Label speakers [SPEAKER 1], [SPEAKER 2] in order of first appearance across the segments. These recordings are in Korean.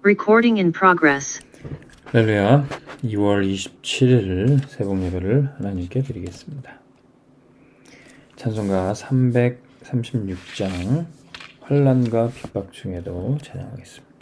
[SPEAKER 1] Recording in progress.
[SPEAKER 2] 할렐루야. 2월 27일 새벽 예배를 하나님께 드리겠습니다. 찬송가 336장 환난과 핍박 중에도 찬양하겠습니다.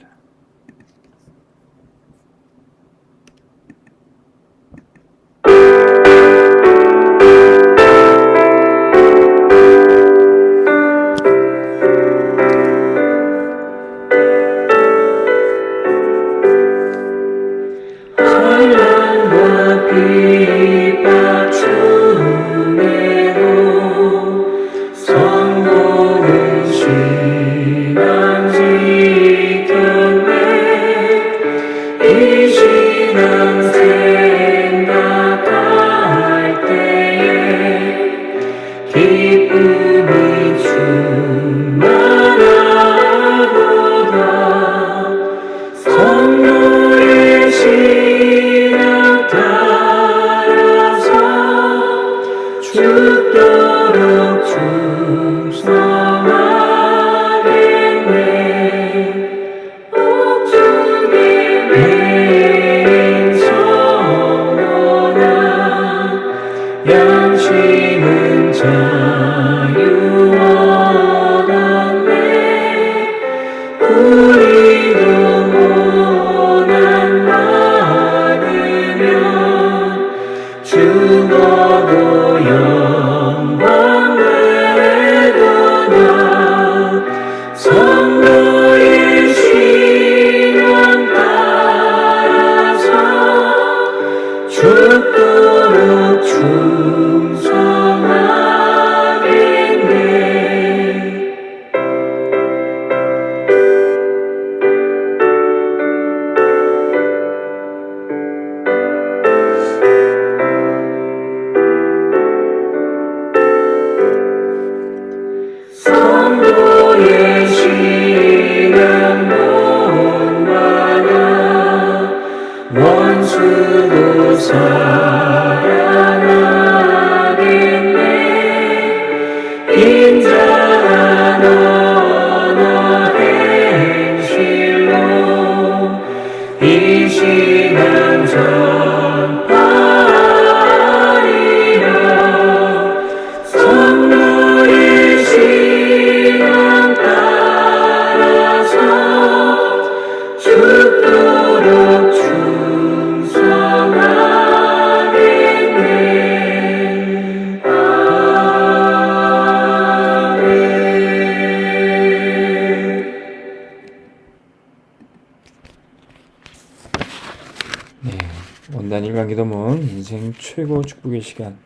[SPEAKER 2] 원단 일간 기도문 인생 최고 축복의 시간,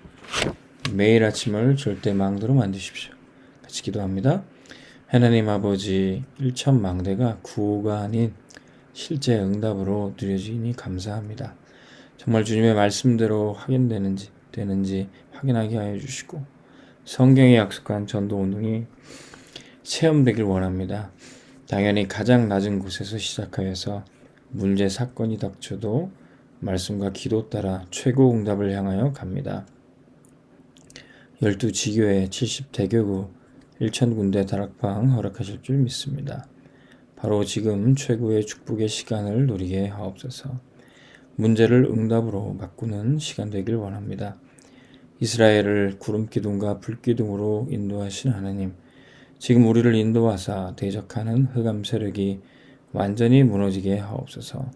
[SPEAKER 2] 매일 아침을 절대 망대로 만드십시오. 같이 기도합니다. 하나님 아버지, 일천망대가 구호가 아닌 실제 응답으로 누려지니 감사합니다. 정말 주님의 말씀대로 되는지 확인하게 하여 주시고, 성경에 약속한 전도운동이 체험되길 원합니다. 당연히 가장 낮은 곳에서 시작하여서 문제 사건이 닥쳐도 말씀과 기도 따라 최고 응답을 향하여 갑니다. 12지교회 70대교구 1000군데 다락방 허락하실 줄 믿습니다. 바로 지금 최고의 축복의 시간을 누리게 하옵소서. 문제를 응답으로 바꾸는 시간 되길 원합니다. 이스라엘을 구름기둥과 불기둥으로 인도하신 하나님, 지금 우리를 인도하사 대적하는 흑암 세력이 완전히 무너지게 하옵소서.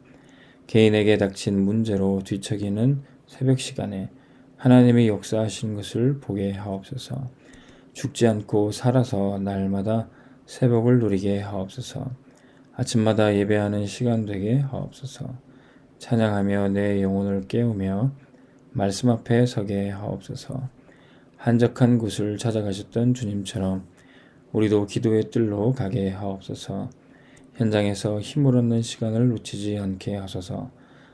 [SPEAKER 2] 개인에게 닥친 문제로 뒤척이는 새벽 시간에 하나님의 역사하신 것을 보게 하옵소서. 죽지 않고 살아서 날마다 새벽을 누리게 하옵소서. 아침마다 예배하는 시간 되게 하옵소서. 찬양하며 내 영혼을 깨우며 말씀 앞에 서게 하옵소서. 한적한 곳을 찾아가셨던 주님처럼 우리도 기도의 뜰로 가게 하옵소서. 현장에서 힘을 얻는 시간을 놓치지 않게 하소서.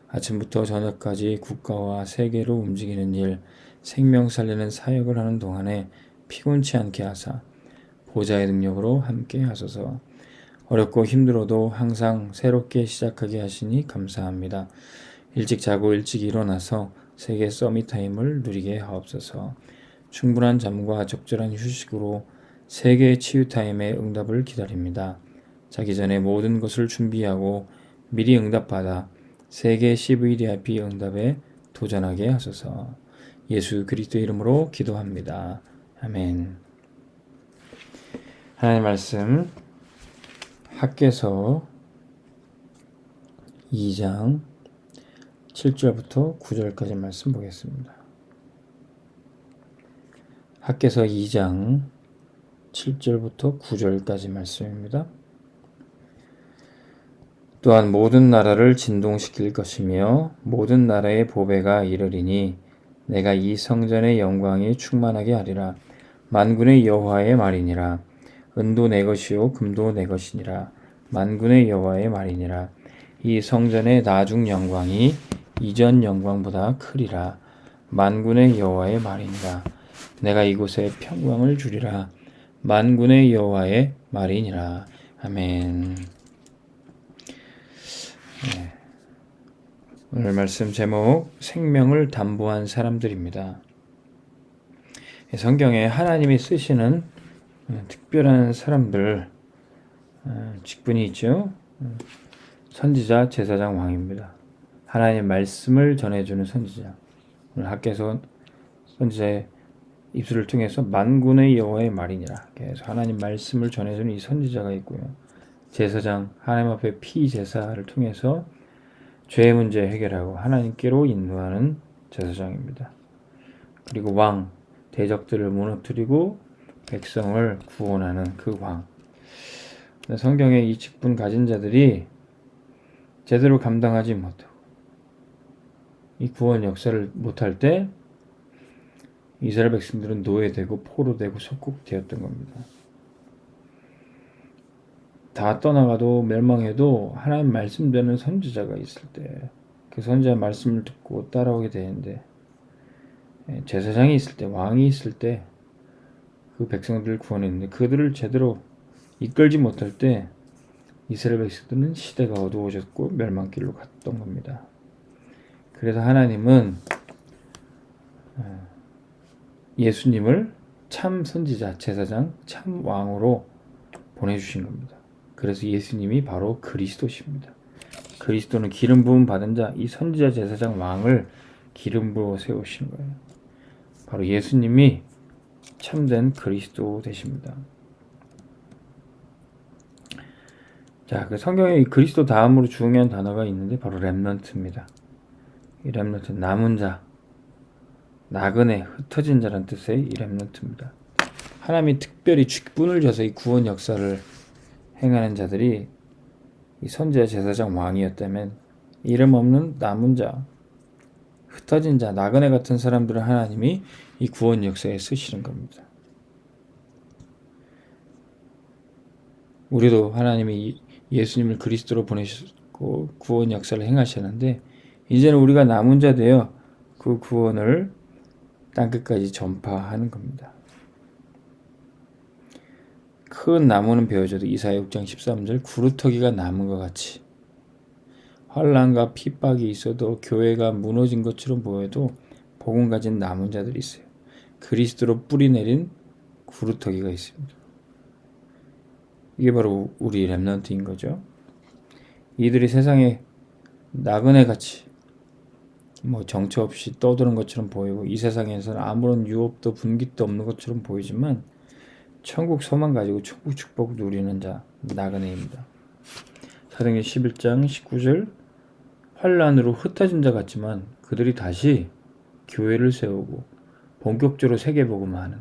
[SPEAKER 2] 아침부터 저녁까지 국가와 세계로 움직이는 일, 생명 살리는 사역을 하는 동안에 피곤치 않게 하사 보좌의 능력으로 함께 하소서. 어렵고 힘들어도 항상 새롭게 시작하게 하시니 감사합니다. 일찍 자고 일찍 일어나서 세계 서밋 타임을 누리게 하옵소서. 충분한 잠과 적절한 휴식으로 세계 치유 타임의 응답을 기다립니다. 자기 전에 모든 것을 준비하고 미리 응답받아 세계 CVDIP 응답에 도전하게 하소서. 예수 그리스도 이름으로 기도합니다. 아멘. 하나님 말씀 학개서 2장 7절부터 9절까지 말씀 보겠습니다. 학개서 2장 7절부터 9절까지 말씀입니다. 또한 모든 나라를 진동시킬 것이며 모든 나라의 보배가 이르리니 내가 이 성전의 영광이 충만하게 하리라. 만군의 여호와의 말이니라. 은도 내 것이요 금도 내 것이니라. 만군의 여호와의 말이니라. 이 성전의 나중 영광이 이전 영광보다 크리라. 만군의 여호와의 말이니라. 내가 이곳에 평강을 주리라. 만군의 여호와의 말이니라. 아멘. 오늘 말씀 제목 생명을 담보한 사람들입니다. 성경에 하나님이 쓰시는 특별한 사람들 직분이 있죠. 선지자, 제사장, 왕입니다. 하나님 말씀을 전해주는 선지자. 오늘 학개서 선지자의 입술을 통해서 만군의 여호와의 말이니라. 그래서 하나님 말씀을 전해주는 이 선지자가 있고요. 제사장, 하나님 앞에 피 제사를 통해서 죄의 문제 해결하고 하나님께로 인도하는 제사장입니다. 그리고 왕, 대적들을 무너뜨리고 백성을 구원하는 그 왕. 성경에 이 직분 가진 자들이 제대로 감당하지 못하고 이 구원 역사를 못할 때 이스라엘 백성들은 노예되고 포로되고 속국되었던 겁니다. 다 떠나가도 멸망해도 하나님 말씀되는 선지자가 있을 때 그 선지자 말씀을 듣고 따라오게 되는데 제사장이 있을 때 왕이 있을 때 그 백성들을 구원했는데 그들을 제대로 이끌지 못할 때 이스라엘 백성들은 시대가 어두워졌고 멸망길로 갔던 겁니다. 그래서 하나님은 예수님을 참 선지자, 제사장, 참 왕으로 보내주신 겁니다. 그래서 예수님이 바로 그리스도십니다. 그리스도는 기름 부음 받은 자, 이 선지자, 제사장, 왕을 기름 부어 세우신 거예요. 바로 예수님이 참된 그리스도 되십니다. 자, 그 성경에 이 그리스도 다음으로 중요한 단어가 있는데 바로 렘넌트입니다. 이 렘넌트, 남은 자, 나그네, 흩어진 자란 뜻의 이 렘넌트입니다. 하나님이 특별히 직분을 줘서 이 구원 역사를 행하는 자들이 이 선지자, 제사장, 왕이었다면 이름 없는 남은 자, 흩어진 자, 나그네 같은 사람들을 하나님이 이 구원 역사에 쓰시는 겁니다. 우리도 하나님이 예수님을 그리스도로 보내셨고 구원 역사를 행하셨는데 이제는 우리가 남은 자 되어 그 구원을 땅끝까지 전파하는 겁니다. 큰 나무는 베어져도 이사야 6장 13절 구루터기가 남은 것 같이 환난과 핍박이 있어도 교회가 무너진 것처럼 보여도 복음 가진 남은 자들이 있어요. 그리스도로 뿌리 내린 구루터기가 있습니다. 이게 바로 우리 렘넌트인 거죠. 이들이 세상에 나그네같이 정처 없이 떠도는 것처럼 보이고 이 세상에서는 아무런 유업도 분깃도 없는 것처럼 보이지만 천국 소망 가지고 천국 축복 누리는 자 나그네입니다. 사도행전 11장 19절 환난으로 흩어진 자 같지만 그들이 다시 교회를 세우고 본격적으로 세계복음화하는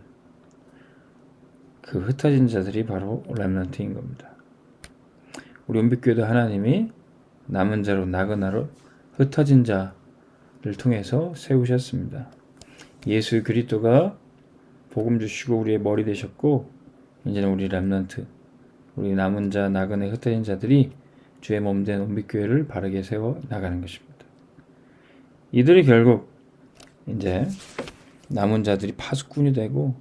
[SPEAKER 2] 그 흩어진 자들이 바로 렘넌트인 겁니다. 우리 은빛교회도 하나님이 남은 자로 나그네로 흩어진 자를 통해서 세우셨습니다. 예수 그리스도가 복음 주시고 우리의 머리 되셨고 이제는 우리 렘넌트, 우리 남은 자, 나그네 흩어진 자들이 주의 몸된 은빛교회를 바르게 세워 나가는 것입니다. 이들이 결국 이제 남은 자들이 파수꾼이 되고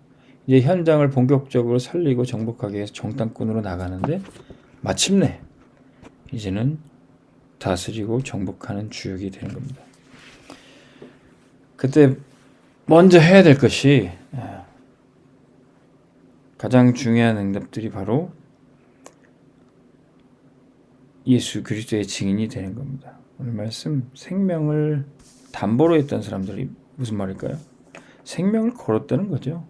[SPEAKER 2] 이제 현장을 본격적으로 살리고 정복하기 위해서 정탐꾼으로 나가는데 마침내 이제는 다스리고 정복하는 주역이 되는 겁니다. 그때 먼저 해야 될 것이 가장 중요한 응답들이 바로 예수 그리스도의 증인이 되는 겁니다. 오늘 말씀 생명을 담보로 했던 사람들이 무슨 말일까요? 생명을 걸었다는 거죠.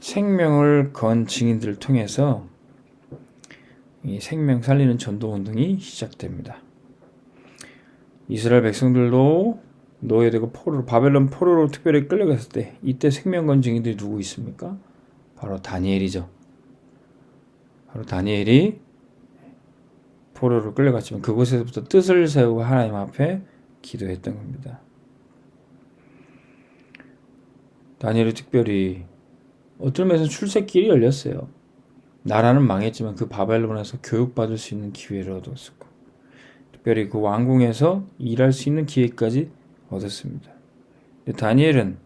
[SPEAKER 2] 생명을 건 증인들을 통해서 이 생명 살리는 전도 운동이 시작됩니다. 이스라엘 백성들도 노예되고 바벨론 포로로 특별히 끌려갔을 때 이때 생명 건 증인들이 누구 있습니까? 바로 다니엘이죠. 바로 다니엘이 포로로 끌려갔지만 그곳에서부터 뜻을 세우고 하나님 앞에 기도했던 겁니다. 다니엘이 특별히 어떤 면에서 출세길이 열렸어요. 나라는 망했지만 그 바벨론에서 교육받을 수 있는 기회를 얻었었고, 특별히 그 왕궁에서 일할 수 있는 기회까지 얻었습니다. 다니엘은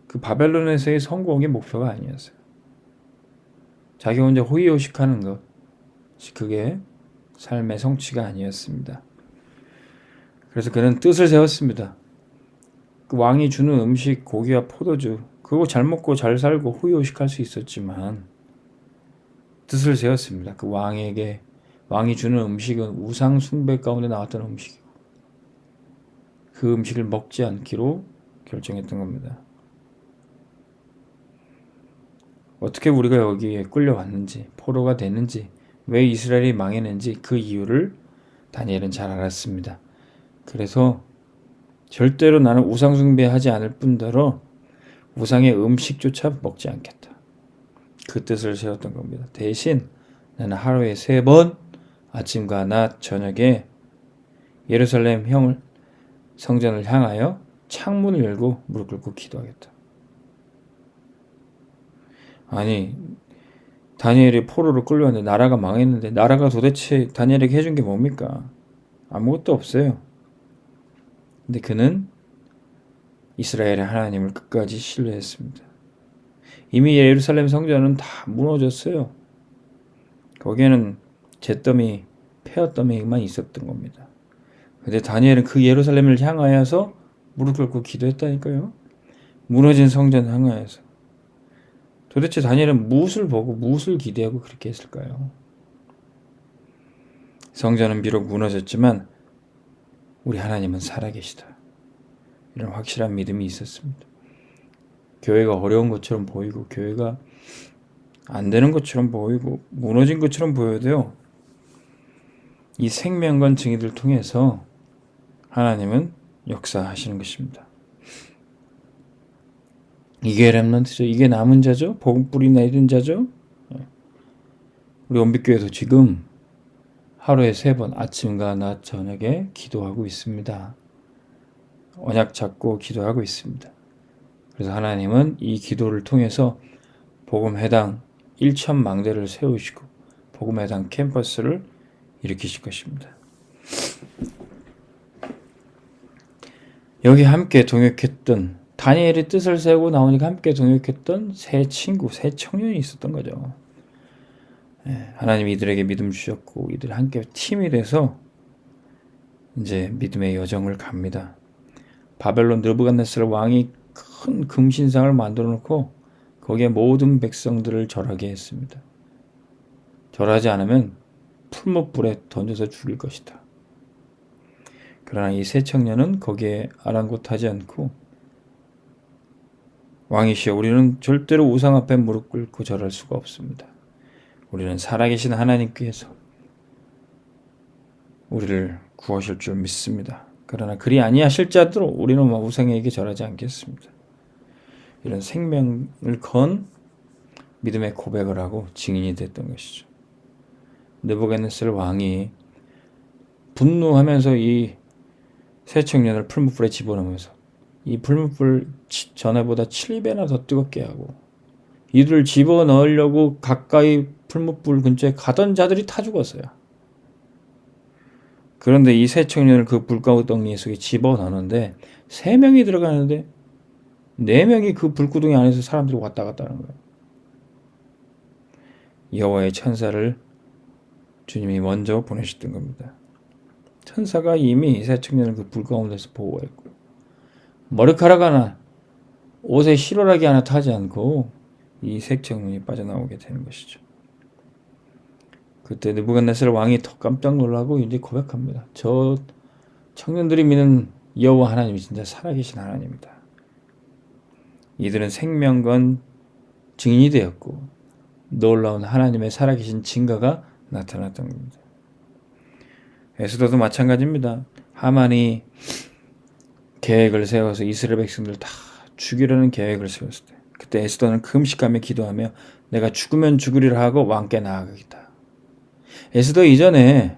[SPEAKER 2] 그 바벨론에서의 성공이 목표가 아니었어요. 자기 혼자 호의호식하는 것이 그게 삶의 성취가 아니었습니다. 그래서 그는 뜻을 세웠습니다. 그 왕이 주는 음식, 고기와 포도주, 그거 잘 먹고 잘 살고 호의호식할 수 있었지만 뜻을 세웠습니다. 그 왕이 주는 음식은 우상 숭배 가운데 나왔던 음식이고 그 음식을 먹지 않기로 결정했던 겁니다. 어떻게 우리가 여기에 끌려왔는지, 포로가 됐는지, 왜 이스라엘이 망했는지 그 이유를 다니엘은 잘 알았습니다. 그래서 절대로 나는 우상 숭배하지 않을 뿐더러 우상의 음식조차 먹지 않겠다. 그 뜻을 세웠던 겁니다. 대신 나는 하루에 3번 아침과 낮 저녁에 예루살렘 성전을 향하여 창문을 열고 무릎 꿇고 기도하겠다. 아니, 다니엘이 포로로 끌려왔는데 나라가 망했는데 나라가 도대체 다니엘에게 해준 게 뭡니까? 아무것도 없어요. 근데 그는 이스라엘의 하나님을 끝까지 신뢰했습니다. 이미 예루살렘 성전은 다 무너졌어요. 거기에는 잿더미, 폐허더미만 있었던 겁니다. 근데 다니엘은 그 예루살렘을 향하여서 무릎 꿇고 기도했다니까요. 무너진 성전 향하여서. 도대체 다니엘은 무엇을 보고 무엇을 기대하고 그렇게 했을까요? 성전은 비록 무너졌지만 우리 하나님은 살아계시다. 이런 확실한 믿음이 있었습니다. 교회가 어려운 것처럼 보이고 교회가 안 되는 것처럼 보이고 무너진 것처럼 보여도요. 이 생명건 증인들 통해서 하나님은 역사하시는 것입니다. 이게 렘넌트죠. 이게 남은 자죠. 복음 뿌리 내린 자죠. 우리 원빛교회도 지금 하루에 3번 아침과 낮 저녁에 기도하고 있습니다. 언약 잡고 기도하고 있습니다. 그래서 하나님은 이 기도를 통해서 복음 해당 1,000망대를 세우시고 복음 해당 캠퍼스를 일으키실 것입니다. 여기 함께 동역했던 다니엘의 뜻을 세우고 나오니까 함께 동역했던 세 청년이 있었던 거죠. 하나님이 이들에게 믿음 주셨고 이들 함께 팀이 돼서 이제 믿음의 여정을 갑니다. 바벨론 느부갓네살 왕이 큰 금신상을 만들어 놓고 거기에 모든 백성들을 절하게 했습니다. 절하지 않으면 풀무불에 던져서 죽일 것이다. 그러나 이 세 청년은 거기에 아랑곳하지 않고 왕이시여 우리는 절대로 우상 앞에 무릎 꿇고 절할 수가 없습니다. 우리는 살아계신 하나님께서 우리를 구하실 줄 믿습니다. 그러나 그리 아니하실 자도 우리는 우상에게 절하지 않겠습니다. 이런 생명을 건 믿음의 고백을 하고 증인이 됐던 것이죠. 느부갓네살 왕이 분노하면서 이 세 청년을 풀무불에 집어넣으면서 이 풀무불 전에보다 7배나 더 뜨겁게 하고 이들을 집어넣으려고 가까이 풀무불 근처에 가던 자들이 타 죽었어요. 그런데 이 세 청년을 그 불가우덩이 속에 집어넣는데 3명이 들어가는데 4명이 그 불구덩이 안에서 사람들이 왔다 갔다 하는 거예요. 여호와의 천사를 주님이 먼저 보내셨던 겁니다. 천사가 이미 세 청년을 그 불 가운데서 보호했고 머리카락 하나 옷에 실오라기 하나 타지 않고 이 세 청년이 빠져나오게 되는 것이죠. 그때 느부갓네살 왕이 더 깜짝 놀라고 이제 고백합니다. 저 청년들이 믿는 여호와 하나님이 진짜 살아계신 하나님이다. 이들은 생명건 증인이 되었고 놀라운 하나님의 살아계신 증거가 나타났던 겁니다. 에스더도 마찬가지입니다. 하만이 계획을 세워서 이스라엘 백성들 다 죽이려는 계획을 세웠을 때 그때 에스더는 금식하며 기도하며 내가 죽으면 죽으리라 하고 왕께 나아가겠다. 에스더 이전에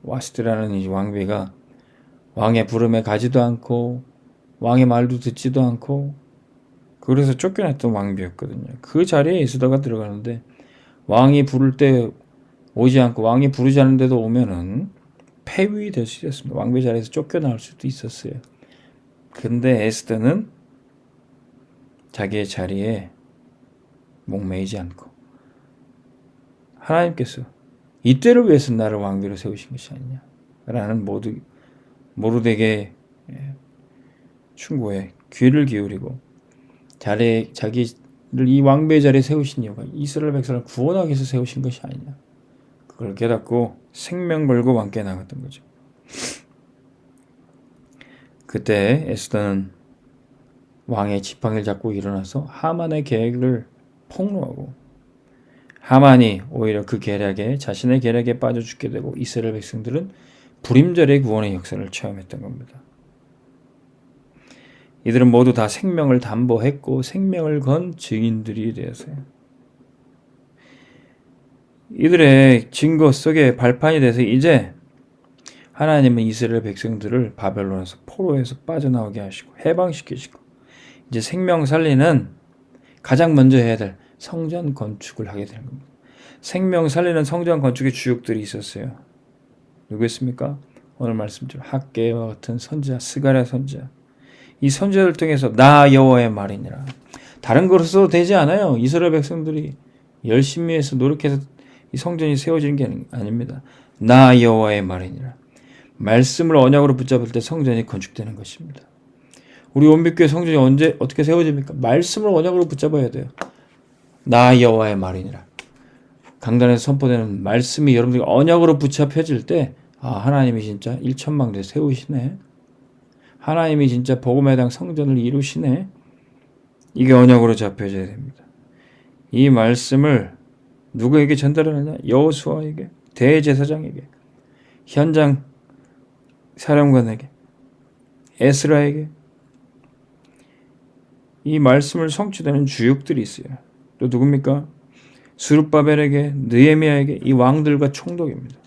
[SPEAKER 2] 와스티라는 이 왕비가 왕의 부름에 가지도 않고 왕의 말도 듣지도 않고 그래서 쫓겨났던 왕비였거든요. 그 자리에 에스더가 들어가는데 왕이 부를 때 오지 않고 왕이 부르지 않는데도 오면은 폐위될 수 있었습니다. 왕비 자리에서 쫓겨나올 수도 있었어요. 근데 에스더는 자기의 자리에 목매이지 않고 하나님께서 이때를 위해서 나를 왕비로 세우신 것이 아니냐 라는 모르드게의 충고에 귀를 기울이고 자기를 이 왕비의 자리에 세우신 이유가 이스라엘 백성을 구원하기 위해서 세우신 것이 아니냐. 그걸 깨닫고 생명 걸고 왕께 나갔던 거죠. 그때 에스더는 왕의 지팡이를 잡고 일어나서 하만의 계획을 폭로하고 하만이 오히려 그 계략에 자신의 계략에 빠져 죽게 되고 이스라엘 백성들은 불임절의 구원의 역사를 체험했던 겁니다. 이들은 모두 다 생명을 담보했고 생명을 건 증인들이 되었어요. 이들의 증거 속에 발판이 돼서 이제 하나님은 이스라엘 백성들을 바벨론에서 포로에서 빠져나오게 하시고 해방시키시고 이제 생명 살리는 가장 먼저 해야 될 성전 건축을 하게 되는 겁니다. 생명 살리는 성전 건축의 주역들이 있었어요. 누구였습니까? 오늘 말씀처럼 학개와 같은 선지자, 스가랴 선지자. 이 선지자를 통해서 나 여호와의 말이니라. 다른 것으로 되지 않아요. 이스라엘 백성들이 열심히 해서 노력해서 이 성전이 세워지는 게 아닙니다. 나 여호와의 말이니라. 말씀을 언약으로 붙잡을 때 성전이 건축되는 것입니다. 우리 온빛교회 성전이 언제 어떻게 세워집니까? 말씀을 언약으로 붙잡아야 돼요. 나 여호와의 말이니라. 강단에서 선포되는 말씀이 여러분들이 언약으로 붙잡혀질 때 하나님이 진짜 일천망대 세우시네. 하나님이 진짜 복음에 대한 성전을 이루시네. 이게 언약으로 잡혀져야 됩니다. 이 말씀을 누구에게 전달하느냐? 여호수아에게, 대제사장에게, 현장 사령관에게, 에스라에게. 이 말씀을 성취되는 주역들이 있어요. 또 누굽니까? 스룹바벨에게, 느헤미야에게, 이 왕들과 총독입니다.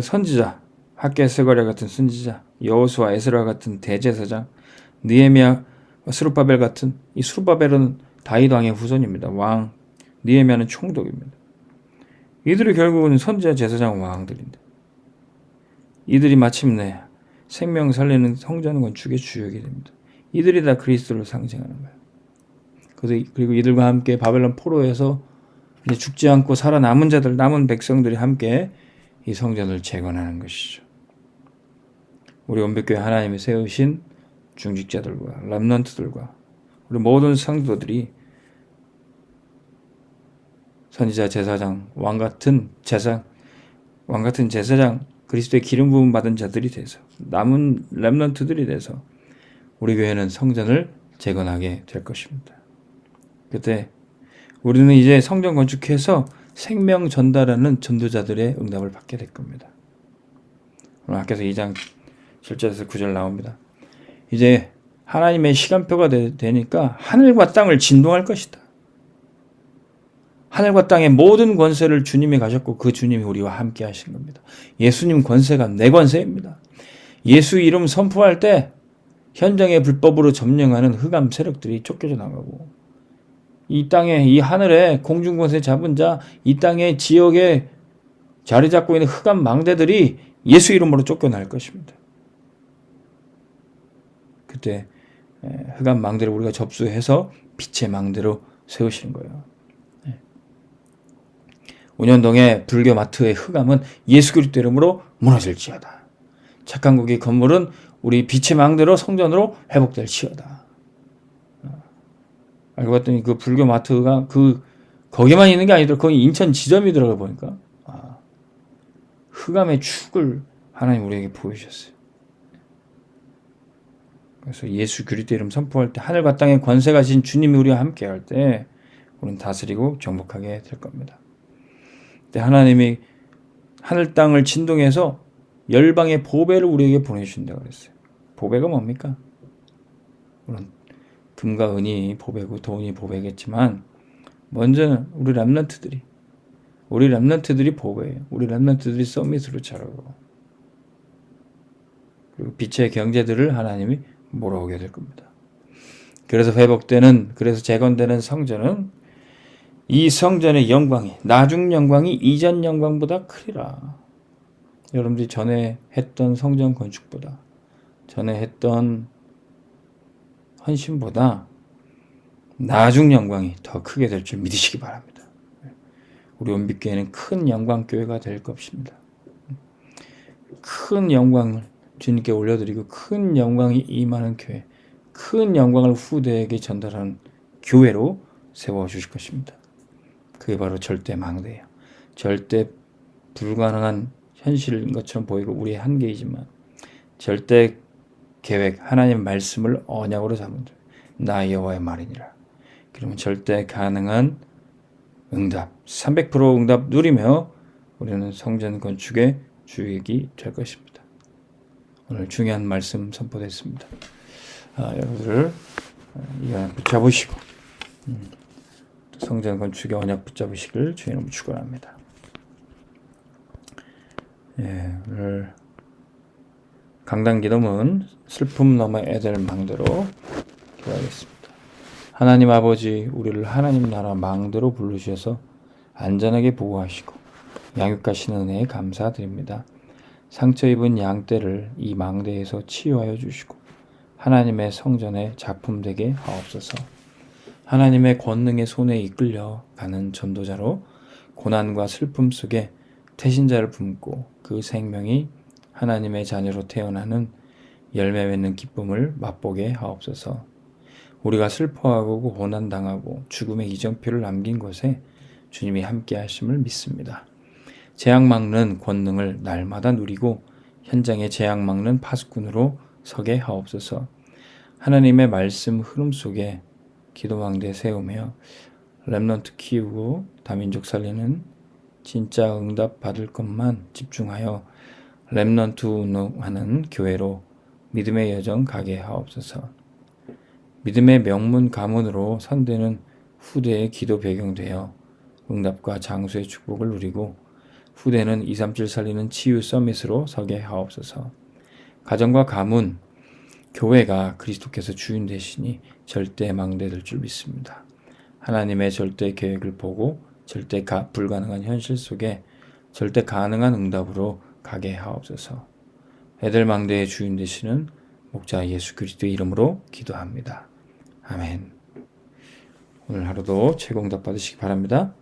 [SPEAKER 2] 선지자, 학개 스가랴 같은 선지자, 여호수아, 에스라 같은 대제사장, 느헤미야, 스룹바벨 같은 이 스룹바벨은 다윗 왕의 후손입니다. 왕, 느헤미야는 총독입니다. 이들이 결국은 선지자, 제사장, 왕들인데 이들이 마침내 생명 살리는 성전 건축의 주역이 됩니다. 이들이 다 그리스도를 상징하는 거예요. 그리고 이들과 함께 바벨론 포로에서 이제 죽지 않고 살아남은 자들, 남은 백성들이 함께 이 성전을 재건하는 것이죠. 우리 온빛교회 하나님이 세우신 중직자들과 렘넌트들과 우리 모든 성도들이 선지자, 제사장, 왕 같은 제사장, 그리스도의 기름 부음 받은 자들이 돼서 남은 렘넌트들이 돼서 우리 교회는 성전을 재건하게 될 것입니다. 그때 우리는 이제 성전 건축해서 생명 전달하는 전도자들의 응답을 받게 될 겁니다. 오늘 학교에서 2장 7절에서 9절 나옵니다. 이제 하나님의 시간표가 되니까 하늘과 땅을 진동할 것이다. 하늘과 땅의 모든 권세를 주님이 가졌고 그 주님이 우리와 함께 하신 겁니다. 예수님 권세가 내 권세입니다. 예수 이름 선포할 때 현장에 불법으로 점령하는 흑암 세력들이 쫓겨져 나가고 이 땅에 이 하늘에 공중권세 잡은 자, 이 땅의 지역에 자리 잡고 있는 흑암 망대들이 예수 이름으로 쫓겨날 것입니다. 그때 흑암 망대를 우리가 접수해서 빛의 망대로 세우시는 거예요. 운현동의 불교 마트의 흑암은 예수 그리스도 이름으로 무너질지어다. 착한 국의 건물은 우리 빛의 망대로 성전으로 회복될지어다. 알고 봤더니 그 불교 마트가 그 거기만 있는 게 아니더라. 거기 인천 지점이더라고 보니까. 흑암의 축을 하나님 우리에게 보여주셨어요. 그래서 예수 그리스도 이름 선포할 때 하늘과 땅의 권세가 진 주님이 우리와 함께 할 때 우리는 다스리고 정복하게 될 겁니다. 그때 하나님이 하늘 땅을 진동해서 열방의 보배를 우리에게 보내주신다고 그랬어요. 보배가 뭡니까? 물론 금과 은이 보배고 돈이 보배겠지만 먼저는 우리 렘넌트들이 보배예요. 우리 렘넌트들이 서밋으로 자라고 그리고 빛의 경제들을 하나님이 몰아오게 될 겁니다. 그래서 그래서 재건되는 성전은 이 성전의 영광이 나중 영광이 이전 영광보다 크리라. 여러분들이 전에 했던 성전 건축보다 전에 했던 헌신보다 나중 영광이 더 크게 될 줄 믿으시기 바랍니다. 우리 온빛교회는 큰 영광교회가 될 것입니다. 큰 영광을 주님께 올려드리고 큰 영광이 임하는 교회, 큰 영광을 후대에게 전달하는 교회로 세워주실 것입니다. 그게 바로 절대 망대예요. 절대 불가능한 현실인 것처럼 보이고 우리의 한계이지만 절대 계획, 하나님의 말씀을 언약으로 잡은 나 여호와의 말이니라. 그러면 절대 가능한 응답, 300% 응답 누리며 우리는 성전 건축의 주역이 될 것입니다. 오늘 중요한 말씀 선포됐습니다. 여러분들 이 언약 붙잡으시고 성전 건축의 언약 붙잡으시길 주의 이름으로 축원합니다. 오늘 강단 기도문 슬픔 너머 에델 망대로 기도하겠습니다. 하나님 아버지, 우리를 하나님 나라 망대로 부르셔서 안전하게 보호하시고 양육하시는 은혜에 감사드립니다. 상처 입은 양떼를 이 망대에서 치유하여 주시고 하나님의 성전의 작품 되게 하옵소서. 하나님의 권능의 손에 이끌려 가는 전도자로 고난과 슬픔 속에 태신자를 품고 그 생명이 하나님의 자녀로 태어나는 열매 맺는 기쁨을 맛보게 하옵소서. 우리가 슬퍼하고 고난당하고 죽음의 이정표를 남긴 곳에 주님이 함께 하심을 믿습니다. 재앙 막는 권능을 날마다 누리고 현장에 재앙 막는 파수꾼으로 서게 하옵소서. 하나님의 말씀 흐름 속에 기도망대 세우며 렘넌트 키우고 다민족 살리는 진짜 응답 받을 것만 집중하여 렘넌트 운동하는 교회로 믿음의 여정 가게 하옵소서. 믿음의 명문 가문으로 선대는 후대의 기도 배경되어 응답과 장수의 축복을 누리고 후대는 237 살리는 치유 서밋으로 서게 하옵소서. 가정과 가문, 교회가 그리스도께서 주인 되시니 절대 망대될 줄 믿습니다. 하나님의 절대 계획을 보고 절대 불가능한 현실 속에 절대 가능한 응답으로 가게 하옵소서. 에델망대의 주인 되시는 목자 예수 그리스도의 이름으로 기도합니다. 아멘. 오늘 하루도 최고 응답 받으시기 바랍니다.